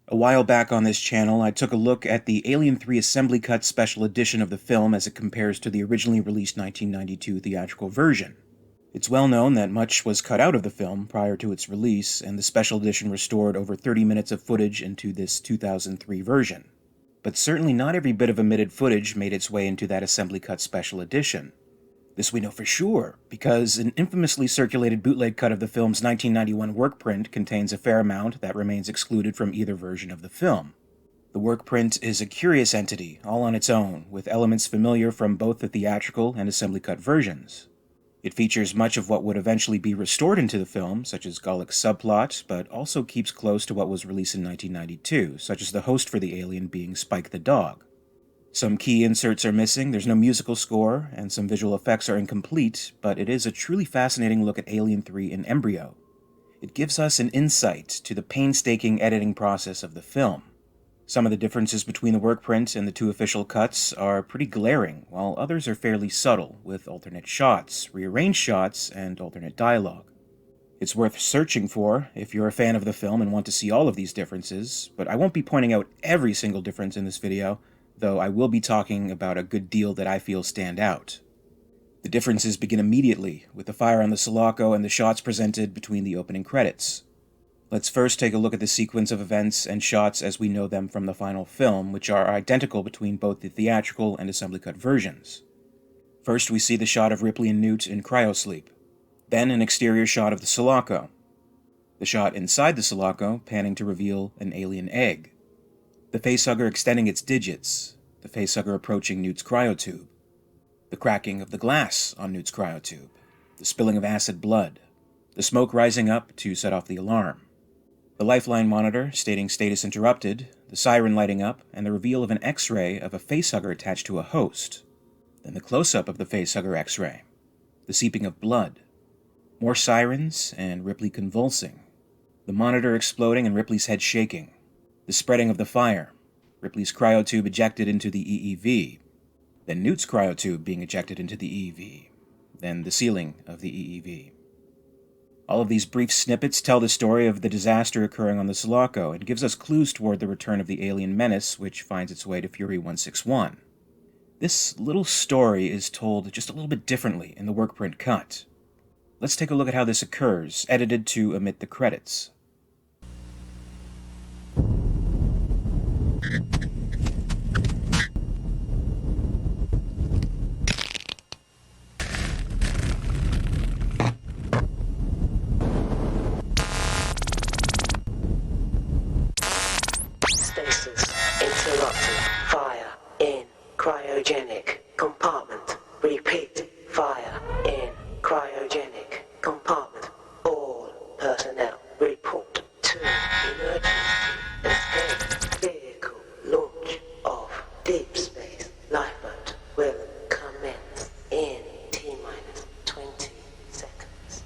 A while back on this channel, I took a look at the Alien 3 Assembly Cut Special Edition of the film as it compares to the originally released 1992 theatrical version. It's well known that much was cut out of the film prior to its release, and the special edition restored over 30 minutes of footage into this 2003 version. But certainly not every bit of omitted footage made its way into that Assembly Cut Special Edition. This we know for sure, because an infamously circulated bootleg cut of the film's 1991 Workprint contains a fair amount that remains excluded from either version of the film. The Workprint is a curious entity, all on its own, with elements familiar from both the theatrical and Assembly Cut versions. It features much of what would eventually be restored into the film, such as Golic's subplot, but also keeps close to what was released in 1992, such as the host for the alien being Spike the dog. Some key inserts are missing, there's no musical score, and some visual effects are incomplete, but it is a truly fascinating look at Alien 3 in embryo. It gives us an insight to the painstaking editing process of the film. Some of the differences between the Workprint and the two official cuts are pretty glaring, while others are fairly subtle, with alternate shots, rearranged shots, and alternate dialogue. It's worth searching for if you're a fan of the film and want to see all of these differences, but I won't be pointing out every single difference in this video, though I will be talking about a good deal that I feel stand out. The differences begin immediately, with the fire on the Sulaco and the shots presented between the opening credits. Let's first take a look at the sequence of events and shots as we know them from the final film, which are identical between both the theatrical and Assembly Cut versions. First, we see the shot of Ripley and Newt in cryosleep. Then an exterior shot of the Sulaco. The shot inside the Sulaco, panning to reveal an alien egg. The facehugger extending its digits, the facehugger approaching Newt's cryotube, the cracking of the glass on Newt's cryotube, the spilling of acid blood, the smoke rising up to set off the alarm, the lifeline monitor stating status interrupted, the siren lighting up, and the reveal of an X-ray of a facehugger attached to a host, then the close-up of the facehugger X-ray, the seeping of blood, more sirens and Ripley convulsing, the monitor exploding and Ripley's head shaking, the spreading of the fire, Ripley's cryotube ejected into the EEV, then Newt's cryotube being ejected into the EEV, then the sealing of the EEV. All of these brief snippets tell the story of the disaster occurring on the Sulaco and gives us clues toward the return of the alien menace, which finds its way to Fury 161. This little story is told just a little bit differently in the Workprint cut. Let's take a look at how this occurs, edited to omit the credits. Stasis interrupted. Fire in cryogenic compartment. Repeat. Fire in cryogenic compartment. All personnel report to emergency escape vehicle launch of deep space lifeboat will commence in T-minus 20 seconds.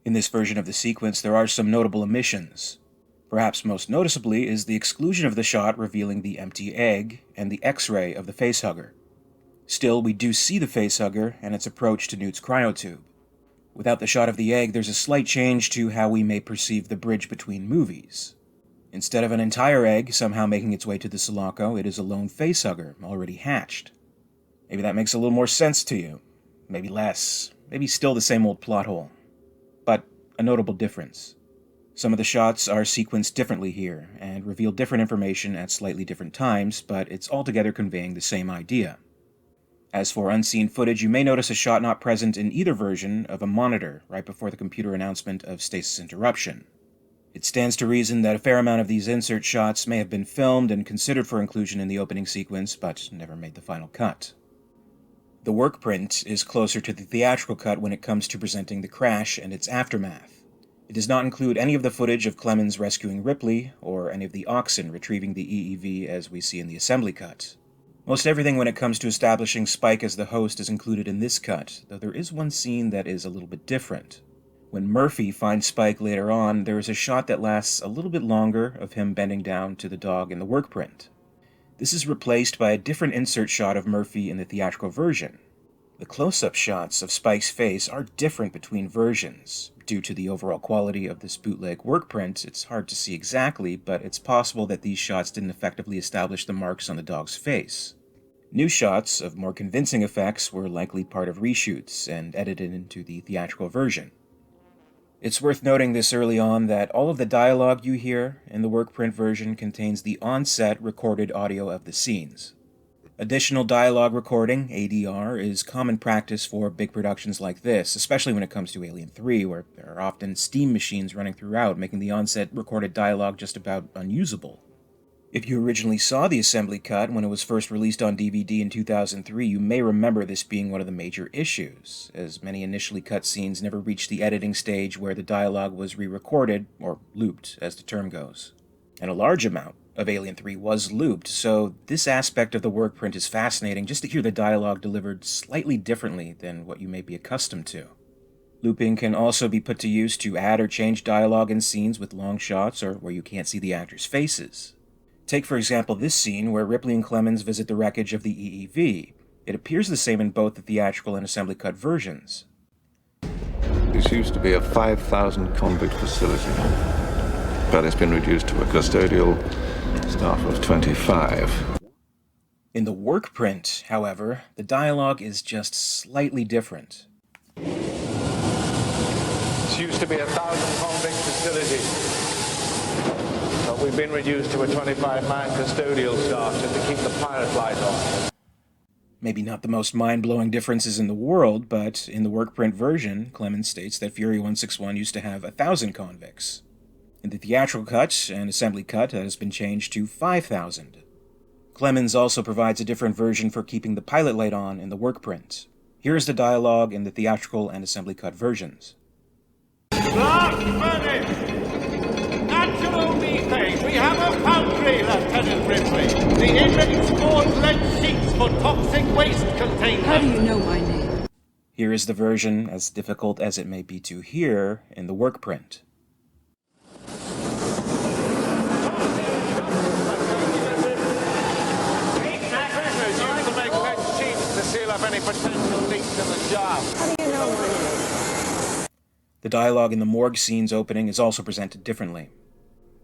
In this version of the sequence, there are some notable omissions. Perhaps most noticeably is the exclusion of the shot revealing the empty egg and the X-ray of the facehugger. Still, we do see the facehugger and its approach to Newt's cryotube. Without the shot of the egg, there's a slight change to how we may perceive the bridge between movies. Instead of an entire egg somehow making its way to the Sulaco, it is a lone facehugger already hatched. Maybe that makes a little more sense to you. Maybe less. Maybe still the same old plot hole. But a notable difference. Some of the shots are sequenced differently here, and reveal different information at slightly different times, but it's altogether conveying the same idea. As for unseen footage, you may notice a shot not present in either version of a monitor right before the computer announcement of stasis interruption. It stands to reason that a fair amount of these insert shots may have been filmed and considered for inclusion in the opening sequence, but never made the final cut. The Workprint is closer to the theatrical cut when it comes to presenting the crash and its aftermath. It does not include any of the footage of Clemens rescuing Ripley, or any of the oxen retrieving the EEV as we see in the assembly cut. Most everything when it comes to establishing Spike as the host is included in this cut, though there is one scene that is a little bit different. When Murphy finds Spike later on, there is a shot that lasts a little bit longer of him bending down to the dog in the Workprint. This is replaced by a different insert shot of Murphy in the theatrical version. The close-up shots of Spike's face are different between versions. Due to the overall quality of this bootleg Workprint, it's hard to see exactly, but it's possible that these shots didn't effectively establish the marks on the dog's face. New shots of more convincing effects were likely part of reshoots and edited into the theatrical version. It's worth noting this early on that all of the dialogue you hear in the Workprint version contains the on-set recorded audio of the scenes. Additional dialogue recording, ADR, is common practice for big productions like this, especially when it comes to Alien 3, where there are often steam machines running throughout, making the on-set recorded dialogue just about unusable. If you originally saw the assembly cut when it was first released on DVD in 2003, you may remember this being one of the major issues, as many initially cut scenes never reached the editing stage where the dialogue was re-recorded, or looped, as the term goes. And a large amount of Alien 3 was looped, so this aspect of the Workprint is fascinating just to hear the dialogue delivered slightly differently than what you may be accustomed to. Looping can also be put to use to add or change dialogue in scenes with long shots or where you can't see the actors' faces. Take, for example, this scene where Ripley and Clemens visit the wreckage of the EEV. It appears the same in both the theatrical and assembly cut versions. This used to be a 5,000 convict facility, but it's been reduced to a custodial staff of 25. In the Workprint, however, the dialogue is just slightly different. This used to be a 1,000 convict facility, but we've been reduced to a 25-man custodial staff just to keep the pirate light on. Maybe not the most mind-blowing differences in the world, but in the Workprint version, Clemens states that Fury 161 used to have 1,000 convicts. In the theatrical cut and assembly cut, that has been changed to 5,000. Clemens also provides a different version for keeping the pilot light on in the Workprint. Here is the dialogue in the theatrical and assembly cut versions. Blast furnace! Natural methane! We have a foundry, Lieutenant Ripley! The inmates forge lead sheets for toxic waste containment! How do you know my name? Here is the version, as difficult as it may be to hear, in the Workprint. Any potential leaks in the job. How do you know my name? The dialogue in the Morgue scene's opening is also presented differently.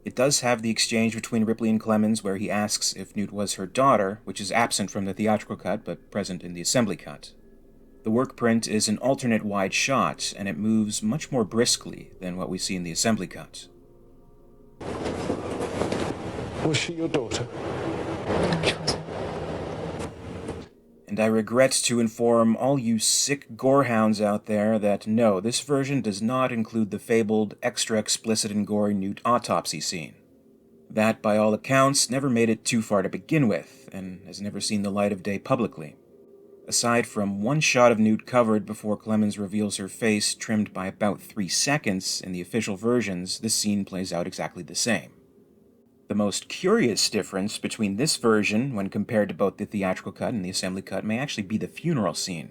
It does have the exchange between Ripley and Clemens where he asks if Newt was her daughter, which is absent from the theatrical cut but present in the assembly cut. The Workprint is an alternate wide shot, and it moves much more briskly than what we see in the assembly cut. Was she your daughter? She wasn't. And I regret to inform all you sick gorehounds out there that no, this version does not include the fabled, extra explicit and gory Newt autopsy scene. That, by all accounts, never made it too far to begin with, and has never seen the light of day publicly. Aside from one shot of Newt covered before Clemens reveals her face, trimmed by about 3 seconds in the official versions, this scene plays out exactly the same. The most curious difference between this version, when compared to both the theatrical cut and the assembly cut, may actually be the funeral scene.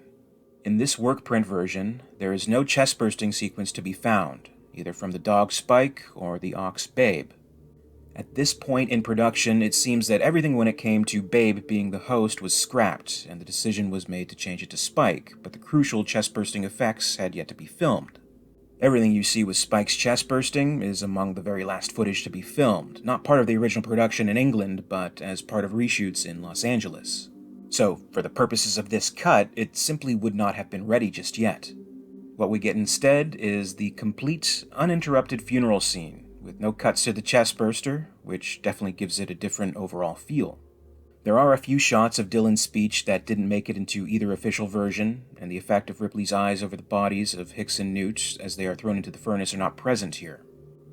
In this Workprint version, there is no chest-bursting sequence to be found, either from the dog Spike or the ox Babe. At this point in production, it seems that everything when it came to Babe being the host was scrapped, and the decision was made to change it to Spike, but the crucial chest-bursting effects had yet to be filmed. Everything you see with Spike's chest bursting is among the very last footage to be filmed, not part of the original production in England, but as part of reshoots in Los Angeles. So, for the purposes of this cut, it simply would not have been ready just yet. What we get instead is the complete, uninterrupted funeral scene, with no cuts to the chest burster, which definitely gives it a different overall feel. There are a few shots of Dylan's speech that didn't make it into either official version, and the effect of Ripley's eyes over the bodies of Hicks and Newt as they are thrown into the furnace are not present here.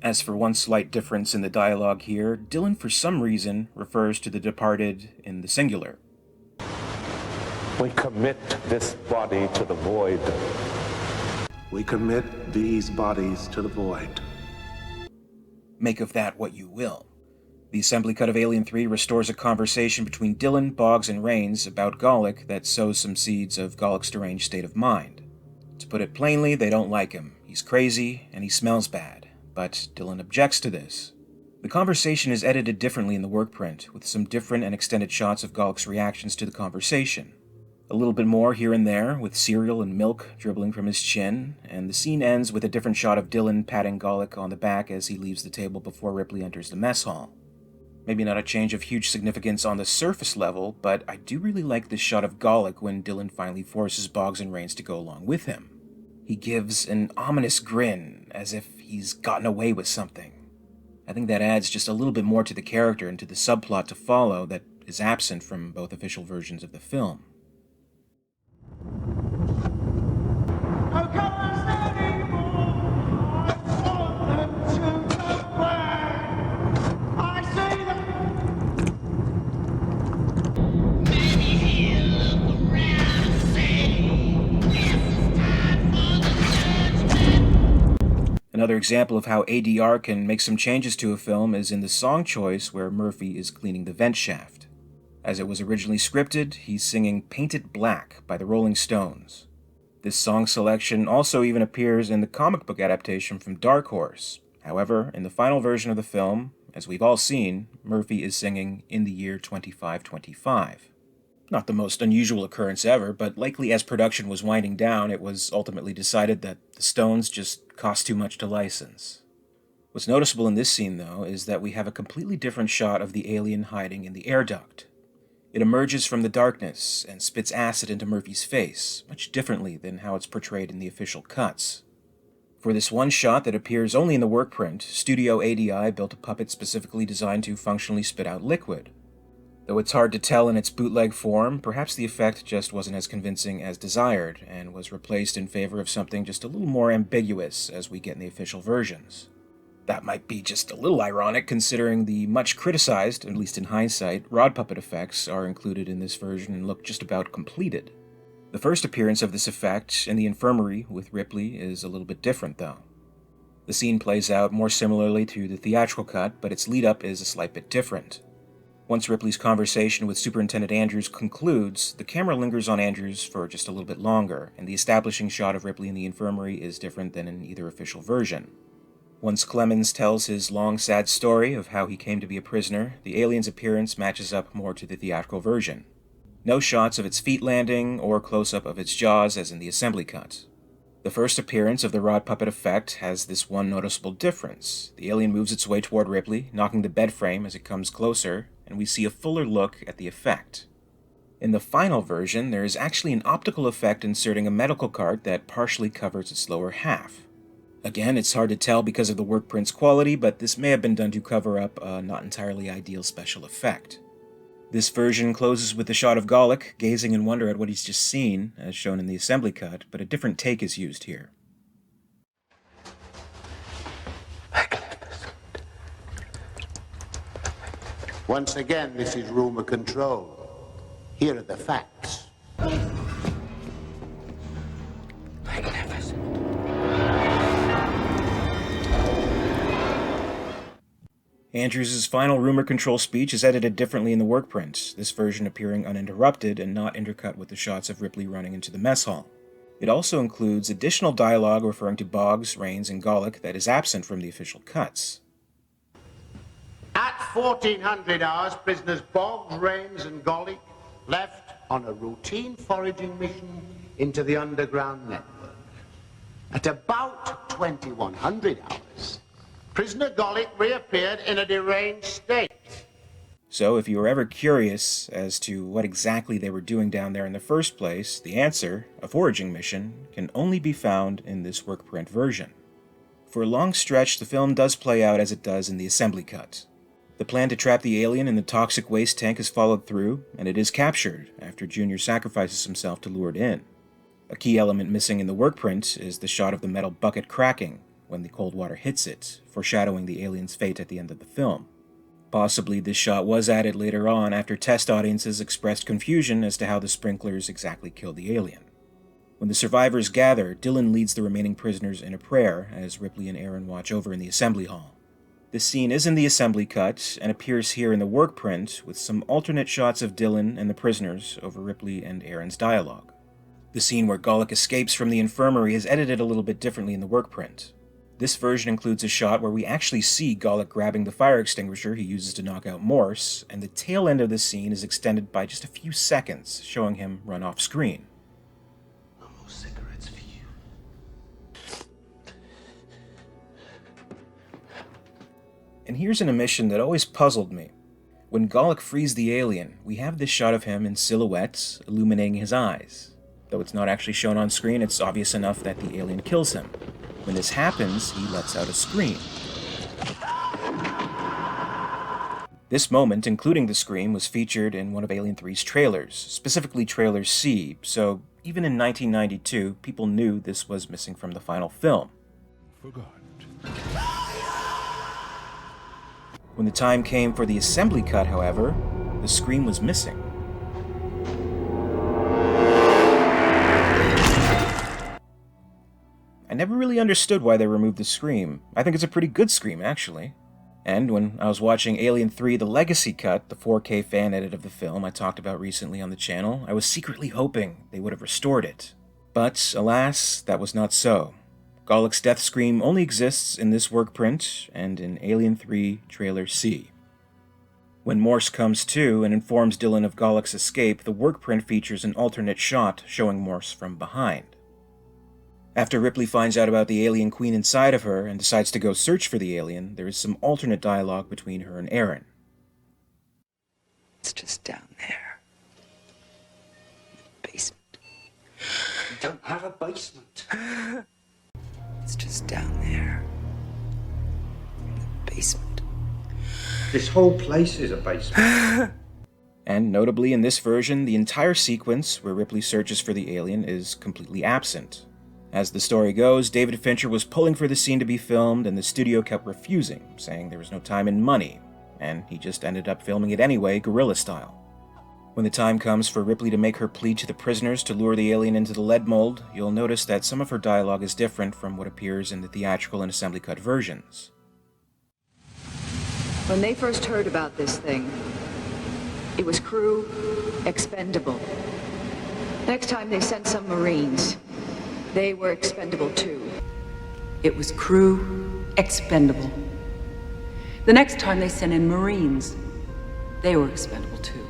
As for one slight difference in the dialogue here, Dylan for some reason refers to the departed in the singular. We commit this body to the void. We commit these bodies to the void. Make of that what you will. The assembly cut of Alien 3 restores a conversation between Dylan, Boggs, and Rains about Golic that sows some seeds of Golic's deranged state of mind. To put it plainly, they don't like him. He's crazy, and he smells bad, but Dylan objects to this. The conversation is edited differently in the Workprint, with some different and extended shots of Golic's reactions to the conversation. A little bit more here and there, with cereal and milk dribbling from his chin, and the scene ends with a different shot of Dylan patting Golic on the back as he leaves the table before Ripley enters the mess hall. Maybe not a change of huge significance on the surface level, but I do really like this shot of Golic when Dylan finally forces Boggs and Rains to go along with him. He gives an ominous grin, as if he's gotten away with something. I think that adds just a little bit more to the character and to the subplot to follow that is absent from both official versions of the film. Another example of how ADR can make some changes to a film is in the song choice where Murphy is cleaning the vent shaft. As it was originally scripted, he's singing Paint It Black by the Rolling Stones. This song selection also even appears in the comic book adaptation from Dark Horse. However, in the final version of the film, as we've all seen, Murphy is singing In the Year 2525. Not the most unusual occurrence ever, but likely as production was winding down, it was ultimately decided that the Stones just cost too much to license. What's noticeable in this scene, though, is that we have a completely different shot of the alien hiding in the air duct. It emerges from the darkness and spits acid into Murphy's face, much differently than how it's portrayed in the official cuts. For this one shot that appears only in the Workprint, Studio ADI built a puppet specifically designed to functionally spit out liquid. Though it's hard to tell in its bootleg form, perhaps the effect just wasn't as convincing as desired, and was replaced in favor of something just a little more ambiguous as we get in the official versions. That might be just a little ironic considering the much criticized, at least in hindsight, rod puppet effects are included in this version and look just about completed. The first appearance of this effect in the Infirmary with Ripley is a little bit different, though. The scene plays out more similarly to the theatrical cut, but its lead-up is a slight bit different. Once Ripley's conversation with Superintendent Andrews concludes, the camera lingers on Andrews for just a little bit longer, and the establishing shot of Ripley in the Infirmary is different than in either official version. Once Clemens tells his long, sad story of how he came to be a prisoner, the alien's appearance matches up more to the theatrical version. No shots of its feet landing, or close-up of its jaws as in the assembly cut. The first appearance of the rod puppet effect has this one noticeable difference. The alien moves its way toward Ripley, knocking the bed frame as it comes closer, and we see a fuller look at the effect. In the final version, there is actually an optical effect inserting a medical cart that partially covers its lower half. Again, it's hard to tell because of the Workprint's quality, but this may have been done to cover up a not entirely ideal special effect. This version closes with a shot of Golic gazing in wonder at what he's just seen, as shown in the assembly cut, but a different take is used here. Once again, this is rumor control. Here are the facts. Magnificent. Andrews' final rumor control speech is edited differently in the Workprint, this version appearing uninterrupted and not intercut with the shots of Ripley running into the mess hall. It also includes additional dialogue referring to Boggs, Rains, and Golic that is absent from the official cuts. At 1400 hours, prisoners Boggs, Rains, and Golic left on a routine foraging mission into the underground network. At about 2100 hours, prisoner Golic reappeared in a deranged state. So if you were ever curious as to what exactly they were doing down there in the first place, the answer, a foraging mission, can only be found in this Workprint version. For a long stretch, the film does play out as it does in the assembly cut. The plan to trap the alien in the toxic waste tank is followed through, and it is captured after Junior sacrifices himself to lure it in. A key element missing in the Workprint is the shot of the metal bucket cracking when the cold water hits it, foreshadowing the alien's fate at the end of the film. Possibly this shot was added later on after test audiences expressed confusion as to how the sprinklers exactly killed the alien. When the survivors gather, Dylan leads the remaining prisoners in a prayer as Ripley and Aaron watch over in the assembly hall. This scene is in the assembly cut and appears here in the Workprint with some alternate shots of Dylan and the prisoners over Ripley and Aaron's dialogue. The scene where Golic escapes from the infirmary is edited a little bit differently in the workprint. This version includes a shot where we actually see Golic grabbing the fire extinguisher he uses to knock out Morse, and the tail end of the scene is extended by just a few seconds, showing him run off screen. No more cigarettes for you. And here's an omission that always puzzled me. When Golic frees the alien, we have this shot of him in silhouette, illuminating his eyes. Though it's not actually shown on screen, it's obvious enough that the alien kills him. When this happens, he lets out a scream. This moment, including the scream, was featured in one of Alien 3's trailers, specifically trailer C, so even in 1992, people knew this was missing from the final film. When the time came for the assembly cut, however, the scream was missing. I never really understood why they removed the scream. I think it's a pretty good scream, actually. And when I was watching Alien 3 The Legacy Cut, the 4K fan edit of the film I talked about recently on the channel, I was secretly hoping they would have restored it. But, alas, that was not so. Golic's death scream only exists in this workprint and in Alien 3 Trailer C. When Morse comes to and informs Dylan of Golic's escape, the workprint features an alternate shot showing Morse from behind. After Ripley finds out about the alien queen inside of her and decides to go search for the alien, there is some alternate dialogue between her and Aaron. It's just down there. Basement. We don't have a basement. It's just down there. In the basement. This whole place is a basement. And notably in this version, the entire sequence where Ripley searches for the alien is completely absent. As the story goes, David Fincher was pulling for the scene to be filmed, and the studio kept refusing, saying there was no time and money, and he just ended up filming it anyway, guerrilla style. When the time comes for Ripley to make her plea to the prisoners to lure the alien into the lead mold, you'll notice that some of her dialogue is different from what appears in the theatrical and assembly cut versions. When they first heard about this thing, it was crew expendable. Next time they sent some Marines. They were expendable too. It was crew expendable. The next time they sent in Marines, they were expendable too.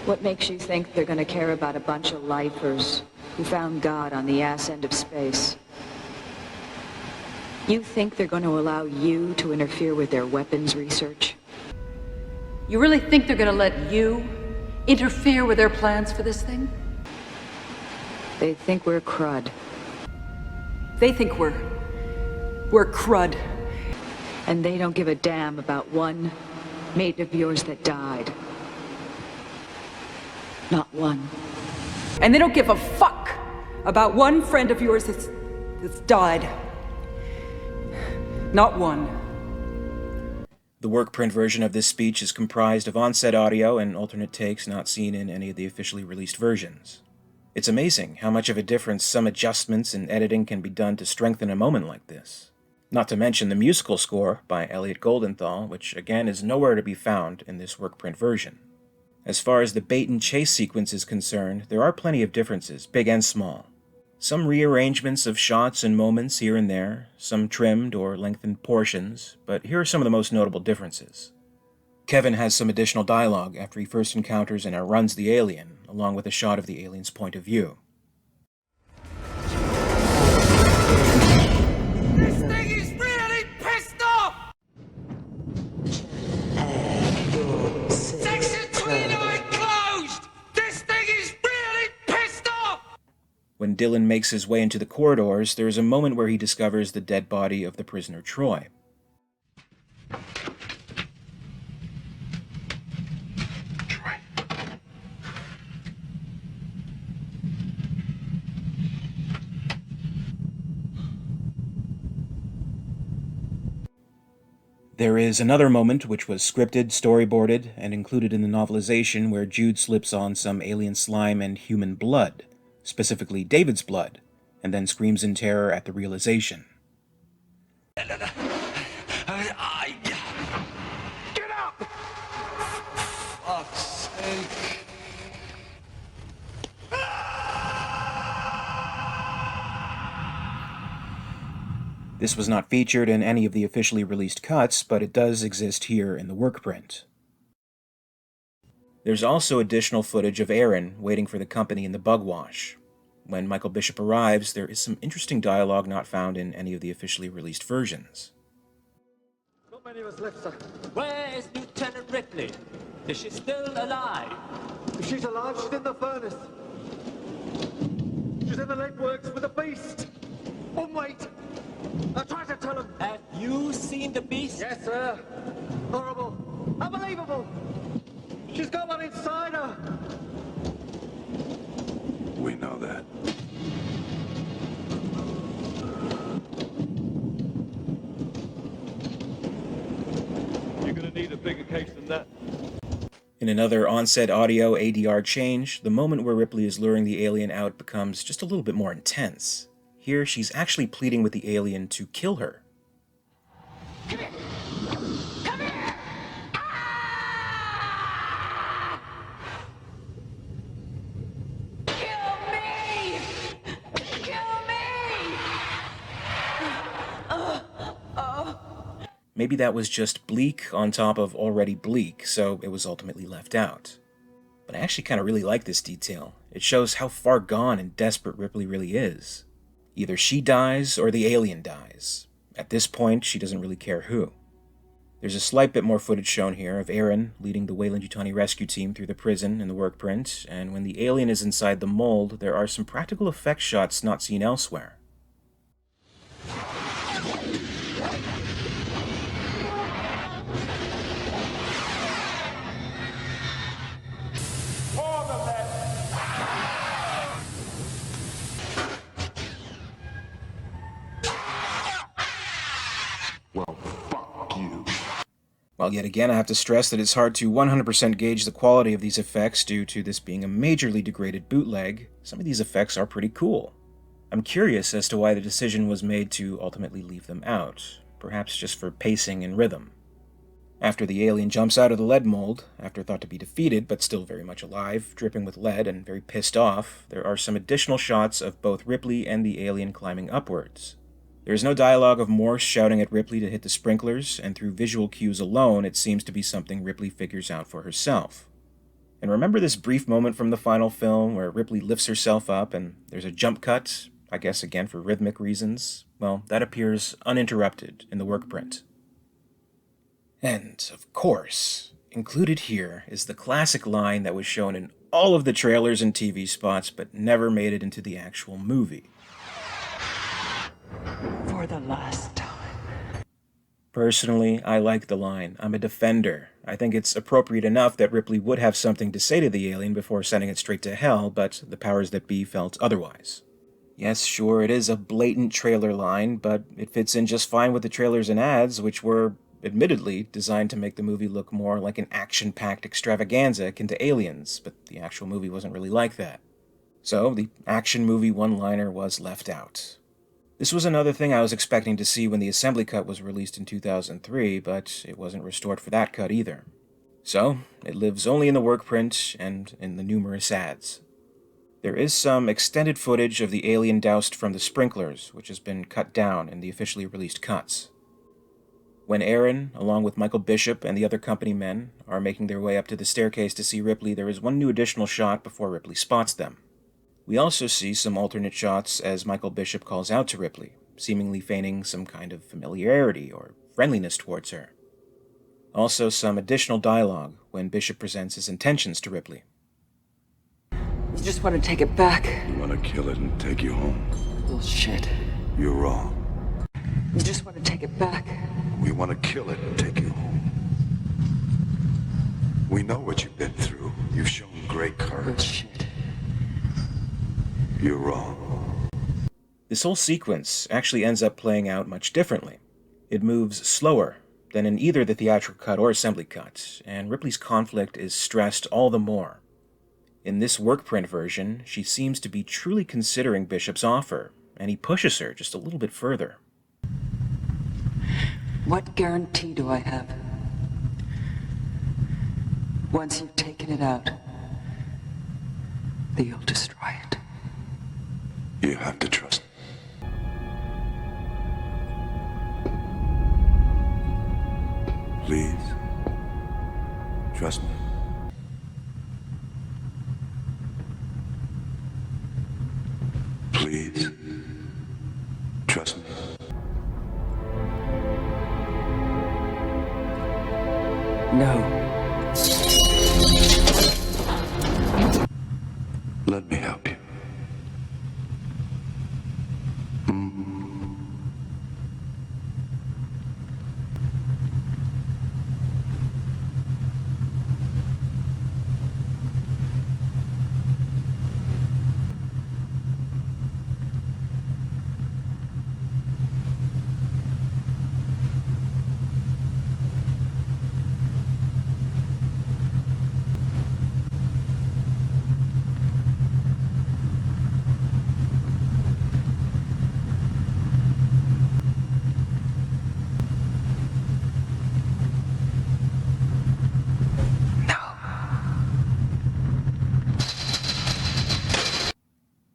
What makes you think they're gonna care about a bunch of lifers who found God on the ass end of space? You think they're gonna allow you to interfere with their weapons research? You really think they're gonna let you interfere with their plans for this thing? They think we're crud. They think we're crud. And they don't give a damn about one mate of yours that died. Not one. And they don't give a fuck about one friend of yours that's died. Not one. The workprint version of this speech is comprised of on-set audio and alternate takes not seen in any of the officially released versions. It's amazing how much of a difference some adjustments in editing can be done to strengthen a moment like this. Not to mention the musical score by Elliot Goldenthal, which again is nowhere to be found in this workprint version. As far as the bait and chase sequence is concerned, there are plenty of differences, big and small. Some rearrangements of shots and moments here and there, some trimmed or lengthened portions, but here are some of the most notable differences. Kevin has some additional dialogue after he first encounters and outruns the alien, along with a shot of the alien's point of view. This thing is really pissed off! Section 29 closed! This thing is really pissed off! When Dylan makes his way into the corridors, there is a moment where he discovers the dead body of the prisoner Troy. There is another moment which was scripted, storyboarded, and included in the novelization where Jude slips on some alien slime and human blood, specifically David's blood, and then screams in terror at the realization. Get up! Fuck's sake. This was not featured in any of the officially released cuts, but it does exist here in the Workprint. There's also additional footage of Aaron waiting for the company in the bug wash. When Michael Bishop arrives, there is some interesting dialogue not found in any of the officially released versions. Not many of us left, sir. Where is Lieutenant Ripley? Is she still alive? If she's alive, she's in the furnace. She's in the lead works with the beast. Oh, wait. I tried to tell him. Have you seen the beast? Yes, sir. Horrible. Unbelievable. She's got one inside her. We know that. You're gonna need a bigger case than that. In another on-set audio ADR change, the moment where Ripley is luring the alien out becomes just a little bit more intense. Here, she's actually pleading with the alien to kill her. Come here! Come here! Ah! Kill me! Kill me! Maybe that was just bleak on top of already bleak, so it was ultimately left out. But I actually kind of really like this detail. It shows how far gone and desperate Ripley really is. Either she dies or the alien dies. At this point, she doesn't really care who. There's a slight bit more footage shown here of Aaron leading the Weyland-Yutani rescue team through the prison in the Workprint, and when the alien is inside the mold, there are some practical effects shots not seen elsewhere. While yet again I have to stress that it's hard to 100% gauge the quality of these effects due to this being a majorly degraded bootleg, some of these effects are pretty cool. I'm curious as to why the decision was made to ultimately leave them out, perhaps just for pacing and rhythm. After the alien jumps out of the lead mold, after thought to be defeated but still very much alive, dripping with lead and very pissed off, there are some additional shots of both Ripley and the alien climbing upwards. There is no dialogue of Morse shouting at Ripley to hit the sprinklers, and through visual cues alone, it seems to be something Ripley figures out for herself. And remember this brief moment from the final film where Ripley lifts herself up and there's a jump cut, I guess again for rhythmic reasons? Well, that appears uninterrupted in the Workprint. And, of course, included here is the classic line that was shown in all of the trailers and TV spots but never made it into the actual movie. For the last time. Personally, I like the line. I'm a defender. I think it's appropriate enough that Ripley would have something to say to the alien before sending it straight to hell, but the powers that be felt otherwise. Yes, sure, it is a blatant trailer line, but it fits in just fine with the trailers and ads, which were, admittedly, designed to make the movie look more like an action-packed extravaganza akin to Aliens, but the actual movie wasn't really like that. So, the action movie one-liner was left out. This was another thing I was expecting to see when the assembly cut was released in 2003, but it wasn't restored for that cut either. So, it lives only in the Workprint and in the numerous ads. There is some extended footage of the alien doused from the sprinklers, which has been cut down in the officially released cuts. When Aaron, along with Michael Bishop and the other company men, are making their way up to the staircase to see Ripley, there is one new additional shot before Ripley spots them. We also see some alternate shots as Michael Bishop calls out to Ripley, seemingly feigning some kind of familiarity or friendliness towards her. Also some additional dialogue when Bishop presents his intentions to Ripley. You just want to take it back. We want to kill it and take you home. Bullshit. You're wrong. You just want to take it back. We want to kill it and take you home. We know what you've been through. You've shown great courage. Bullshit. You're wrong. This whole sequence actually ends up playing out much differently. It moves slower than in either the theatrical cut or assembly cut, and Ripley's conflict is stressed all the more. In this Workprint version, she seems to be truly considering Bishop's offer, and he pushes her just a little bit further. What guarantee do I have? Once you've taken it out, that you'll destroy it. You have to trust me. trust me? Please, trust me. No. Let me help you.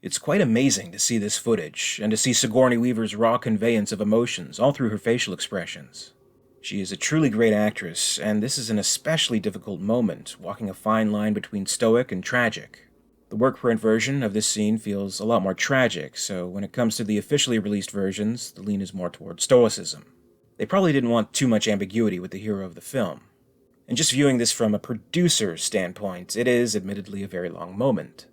It's quite amazing to see this footage, and to see Sigourney Weaver's raw conveyance of emotions all through her facial expressions. She is a truly great actress, and this is an especially difficult moment, walking a fine line between stoic and tragic. The Workprint version of this scene feels a lot more tragic, so when it comes to the officially released versions, the lean is more toward stoicism. They probably didn't want too much ambiguity with the hero of the film. And just viewing this from a producer's standpoint, it is admittedly a very long moment.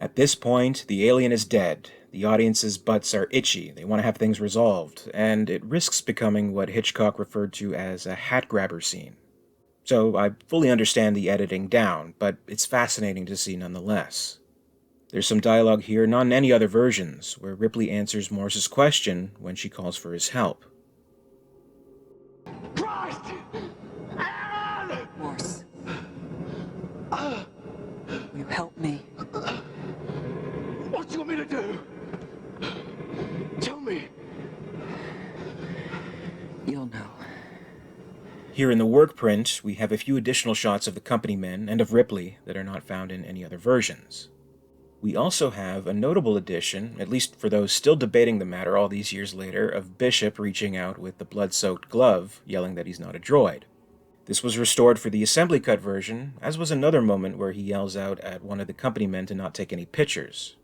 At this point, the alien is dead, the audience's butts are itchy, they want to have things resolved, and it risks becoming what Hitchcock referred to as a hat-grabber scene. So I fully understand the editing down, but it's fascinating to see nonetheless. There's some dialogue here not in any other versions, where Ripley answers Morse's question when she calls for his help. Christ! Aaron! Morse. Will you help me? What do you want me to do? Tell me. You'll know. Here in the Workprint, we have a few additional shots of the company men and of Ripley that are not found in any other versions. We also have a notable addition, at least for those still debating the matter all these years later, of Bishop reaching out with the blood-soaked glove, yelling that he's not a droid. This was restored for the assembly cut version, as was another moment where he yells out at one of the company men to not take any pictures.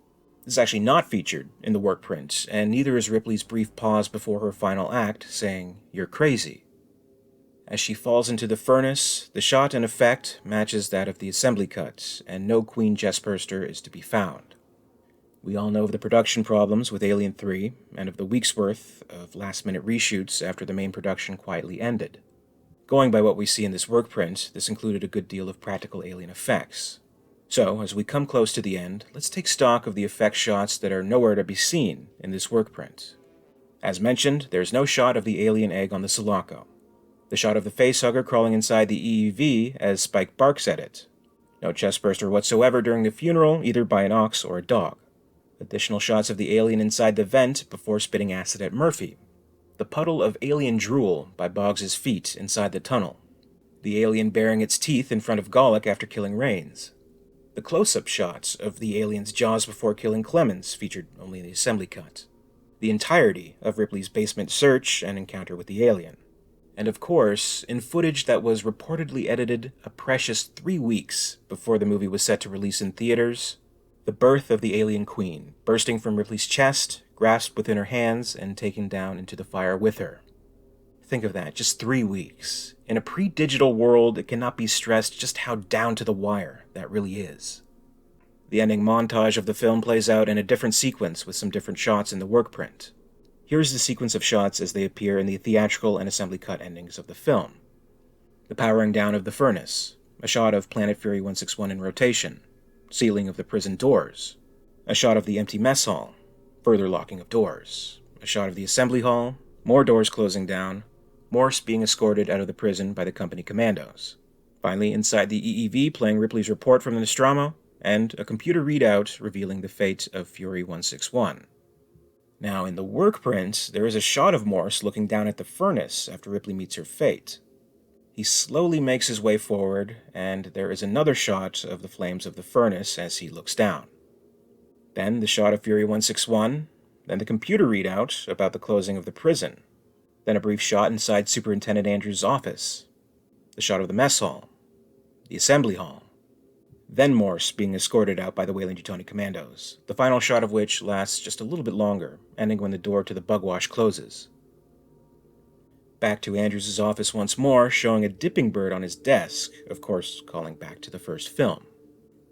This is actually not featured in the Workprint, and neither is Ripley's brief pause before her final act, saying, "You're crazy." As she falls into the furnace, the shot and effect matches that of the assembly cut, and no Queen Jessperster is to be found. We all know of the production problems with Alien 3, and of the week's worth of last-minute reshoots after the main production quietly ended. Going by what we see in this Workprint, this included a good deal of practical alien effects. So, as we come close to the end, let's take stock of the effect shots that are nowhere to be seen in this Workprint. As mentioned, there's no shot of the alien egg on the Sulaco. The shot of the facehugger crawling inside the EEV as Spike barks at it. No chestburster whatsoever during the funeral, either by an ox or a dog. Additional shots of the alien inside the vent before spitting acid at Murphy. The puddle of alien drool by Boggs's feet inside the tunnel. The alien baring its teeth in front of Golic after killing Rains. The close-up shots of the alien's jaws before killing Clemens, featured only in the assembly cut. The entirety of Ripley's basement search and encounter with the alien. And of course, in footage that was reportedly edited a precious 3 weeks before the movie was set to release in theaters, the birth of the alien queen, bursting from Ripley's chest, grasped within her hands, and taken down into the fire with her. Think of that, just 3 weeks. In a pre-digital world, it cannot be stressed just how down to the wire that really is. The ending montage of the film plays out in a different sequence with some different shots in the Workprint. Here's the sequence of shots as they appear in the theatrical and assembly cut endings of the film. The powering down of the furnace, a shot of Planet Fury 161 in rotation, sealing of the prison doors, a shot of the empty mess hall, further locking of doors, a shot of the assembly hall, more doors closing down, Morse being escorted out of the prison by the company commandos. Finally, inside the EEV playing Ripley's report from the Nostromo, and a computer readout revealing the fate of Fury 161. Now, in the Workprint, there is a shot of Morse looking down at the furnace after Ripley meets her fate. He slowly makes his way forward, and there is another shot of the flames of the furnace as he looks down. Then the shot of Fury 161, then the computer readout about the closing of the prison, then a brief shot inside Superintendent Andrews' office, the shot of the mess hall, the assembly hall. Then Morse being escorted out by the Weyland-Yutani commandos, the final shot of which lasts just a little bit longer, ending when the door to the bugwash closes. Back to Andrews' office once more, showing a dipping bird on his desk, of course calling back to the first film.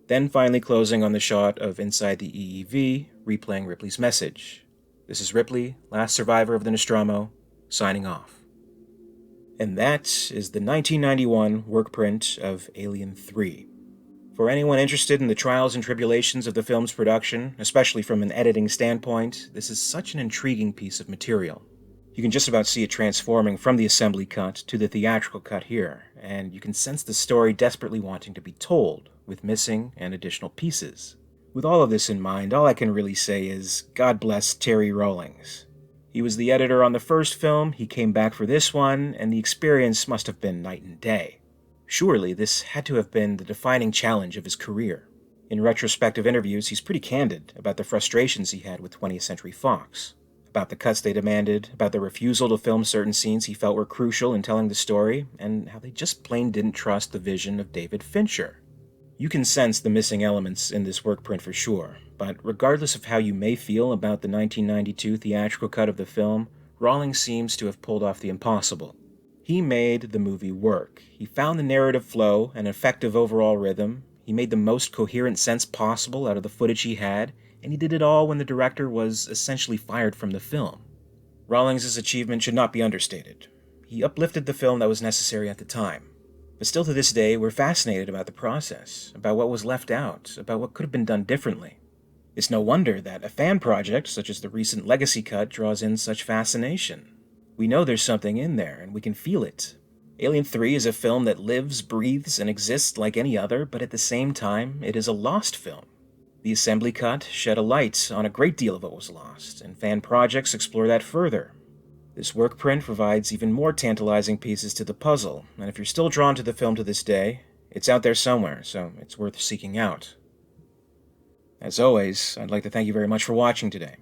Then finally closing on the shot of inside the EEV, replaying Ripley's message. This is Ripley, last survivor of the Nostromo, signing off. And that is the 1991 workprint of Alien 3. For anyone interested in the trials and tribulations of the film's production, especially from an editing standpoint, this is such an intriguing piece of material. You can just about see it transforming from the assembly cut to the theatrical cut here, and you can sense the story desperately wanting to be told, with missing and additional pieces. With all of this in mind, all I can really say is, God bless Terry Rawlings. He was the editor on the first film, he came back for this one, and the experience must have been night and day. Surely this had to have been the defining challenge of his career. In retrospective interviews, he's pretty candid about the frustrations he had with 20th Century Fox, about the cuts they demanded, about the refusal to film certain scenes he felt were crucial in telling the story, and how they just plain didn't trust the vision of David Fincher. You can sense the missing elements in this workprint for sure, but regardless of how you may feel about the 1992 theatrical cut of the film, Rawlings seems to have pulled off the impossible. He made the movie work. He found the narrative flow and effective overall rhythm. He made the most coherent sense possible out of the footage he had, and he did it all when the director was essentially fired from the film. Rawlings' achievement should not be understated. He uplifted the film that was necessary at the time. But still to this day, we're fascinated about the process, about what was left out, about what could have been done differently. It's no wonder that a fan project, such as the recent Legacy Cut, draws in such fascination. We know there's something in there, and we can feel it. Alien 3 is a film that lives, breathes, and exists like any other, but at the same time, it is a lost film. The assembly cut shed a light on a great deal of what was lost, and fan projects explore that further. This workprint provides even more tantalizing pieces to the puzzle, and if you're still drawn to the film to this day, it's out there somewhere, so it's worth seeking out. As always, I'd like to thank you very much for watching today.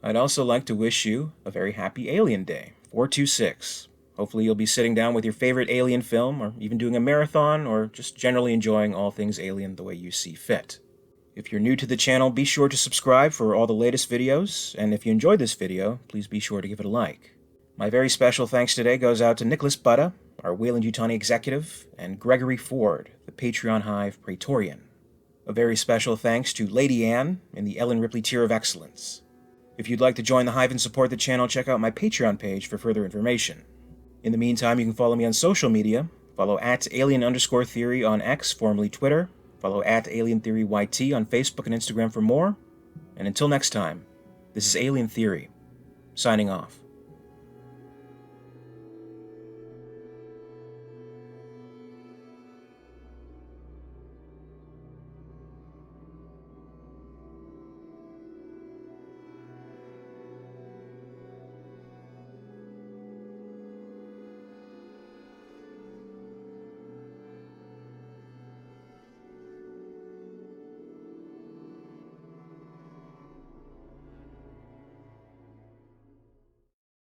I'd also like to wish you a very happy Alien Day, 426. Hopefully you'll be sitting down with your favorite Alien film, or even doing a marathon, or just generally enjoying all things Alien the way you see fit. If you're new to the channel, be sure to subscribe for all the latest videos, and if you enjoyed this video, please be sure to give it a like. My very special thanks today goes out to Nicholas Butta, our Weyland-Yutani executive, and Gregory Ford, the Patreon Hive Praetorian. A very special thanks to Lady Anne in the Ellen Ripley Tier of Excellence. If you'd like to join the Hive and support the channel, check out my Patreon page for further information. In the meantime, you can follow me on social media. Follow @alien_theory on X, formerly Twitter. Follow @AlienTheoryYT on Facebook and Instagram for more. And until next time, this is Alien Theory, signing off.